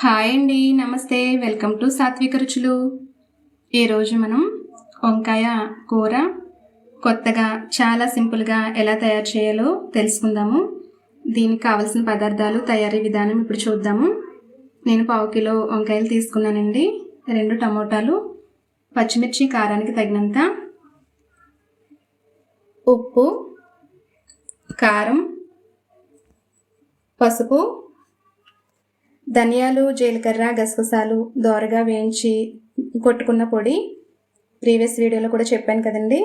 Hi అండి, నమస్తే. Welcome to సాత్విక రుచులు. ఈరోజు మనం వంకాయ కూర కొత్తగా చాలా సింపుల్గా ఎలా తయారు చేయాలో తెలుసుకుందాము. దీనికి కావలసిన పదార్థాలు, తయారీ విధానం ఇప్పుడు చూద్దాము. నేను 1/2 కిలో వంకాయలు తీసుకున్నానండి. 2 టమోటాలు, పచ్చిమిర్చి కారానికి తగినంత, ఉప్పు, కారం, పసుపు, ధనియాలు, జీలకర్ర, గసగసాలు దోరగా వేయించి కొట్టుకున్న పొడి. ప్రీవియస్ వీడియోలో కూడా చెప్పాను కదండి.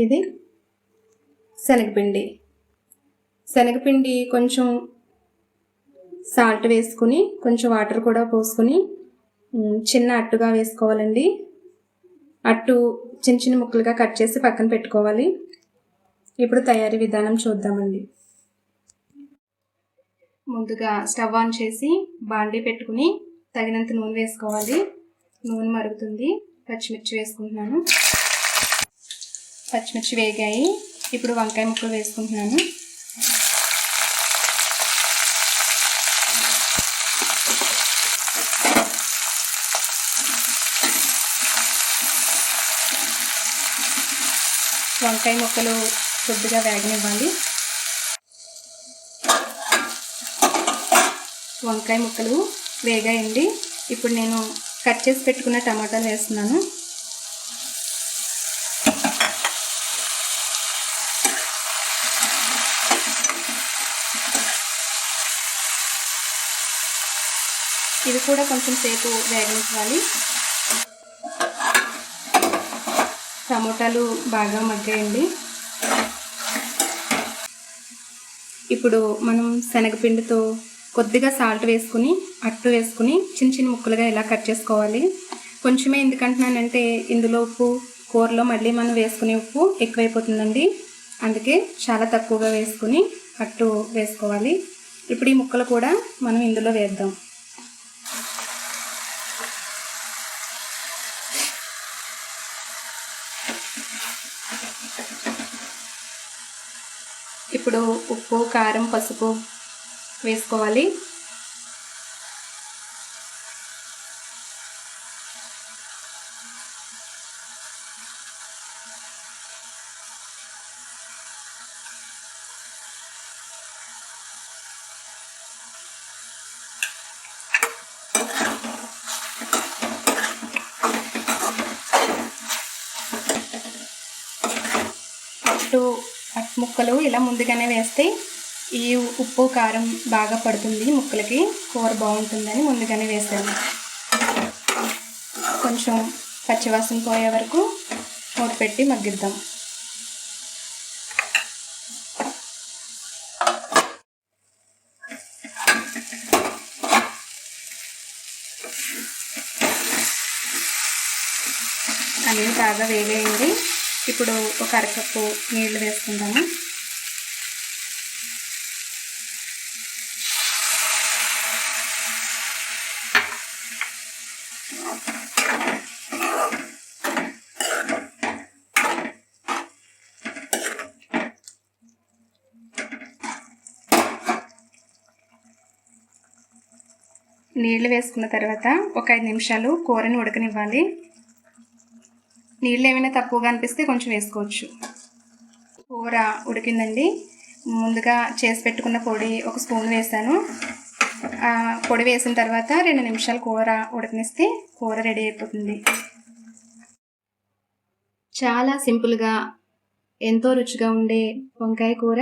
ఇది శనగపిండి కొంచెం సాల్ట్ వేసుకుని, కొంచెం వాటర్ కూడా పోసుకుని చిన్న అట్టుగా వేసుకోవాలండి. అట్టు చిన్న చిన్న ముక్కలుగా కట్ చేసి పక్కన పెట్టుకోవాలి. ఇప్పుడు తయారీ విధానం చూద్దామండి. ముందుగా స్టవ్ ఆన్ చేసి బాండీ పెట్టుకుని తగినంత నూనె వేసుకోవాలి. నూనె మరుగుతుంది. పచ్చిమిర్చి వేసుకుంటున్నాను. పచ్చిమిర్చి వేగాయి. ఇప్పుడు వంకాయ ముక్కలు వేసుకుంటున్నాను. వంకాయ ముక్కలు కొద్దిగా వేగనివ్వాలి. వంకాయ ముక్కలు వేగాయండి. ఇప్పుడు నేను కట్ చేసి పెట్టుకున్న టమాటాలు వేస్తున్నాను. ఇది కూడా కొంచెం సేపు వేగనివ్వాలి. టమాటాలు బాగా మగ్గాయండి. ఇప్పుడు మనం శనగపిండితో కొద్దిగా సాల్ట్ వేసుకుని, అట్టు వేసుకుని చిన్న చిన్న ముక్కలుగా ఇలా కట్ చేసుకోవాలి. కొంచెమే ఎందుకంటున్నానంటే ఇందులో ఉప్పు, కూరలో మళ్ళీ మనం వేసుకునే ఉప్పు ఎక్కువైపోతుందండి. అందుకే చాలా తక్కువగా వేసుకుని అట్టు వేసుకోవాలి. ఇప్పుడు ఈ ముక్కలు కూడా మనం ఇందులో వేద్దాం. ఇప్పుడు ఉప్పు, కారం, పసుపు వేసుకోవాలి. అట్టు ముక్కలు ఇలా ముందుగానే వేస్తే ఈ ఉప్పు, కారం బాగా పడుతుంది ముక్కలకి, కూర బాగుంటుందని ముందుగానే వేసాను. కొంచెం పచ్చివాసన పోయే వరకు మూత పెట్టి మగ్గిద్దాం. అన్నీ బాగా వేగేయండి. ఇప్పుడు ఒక అరకప్పు నీళ్లు వేసుకుందాము. నీళ్లు వేసుకున్న తర్వాత ఒక 5 నిమిషాలు కూరని ఉడకనివ్వాలి. నీళ్ళు ఏమైనా తక్కువగా అనిపిస్తే కొంచెం వేసుకోవచ్చు. కూర ఉడికిందండి. ముందుగా చేసి పెట్టుకున్న పొడి 1 స్పూన్ వేసాను. పొడి వేసిన తర్వాత 2 నిమిషాలు కూర ఉడకనిస్తే కూర రెడీ అయిపోతుంది. చాలా సింపుల్గా ఎంతో రుచిగా ఉండే వంకాయ కూర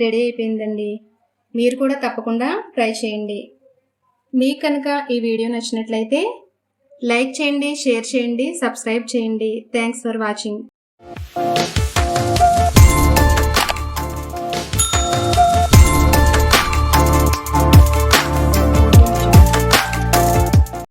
రెడీ అయిపోయిందండి. మీరు కూడా తప్పకుండా ట్రై చేయండి. మీకు కనుక ఈ వీడియో నచ్చినట్లయితే లైక్ చేయండి, షేర్ చేయండి, సబ్స్క్రైబ్ చేయండి. Thanks for watching.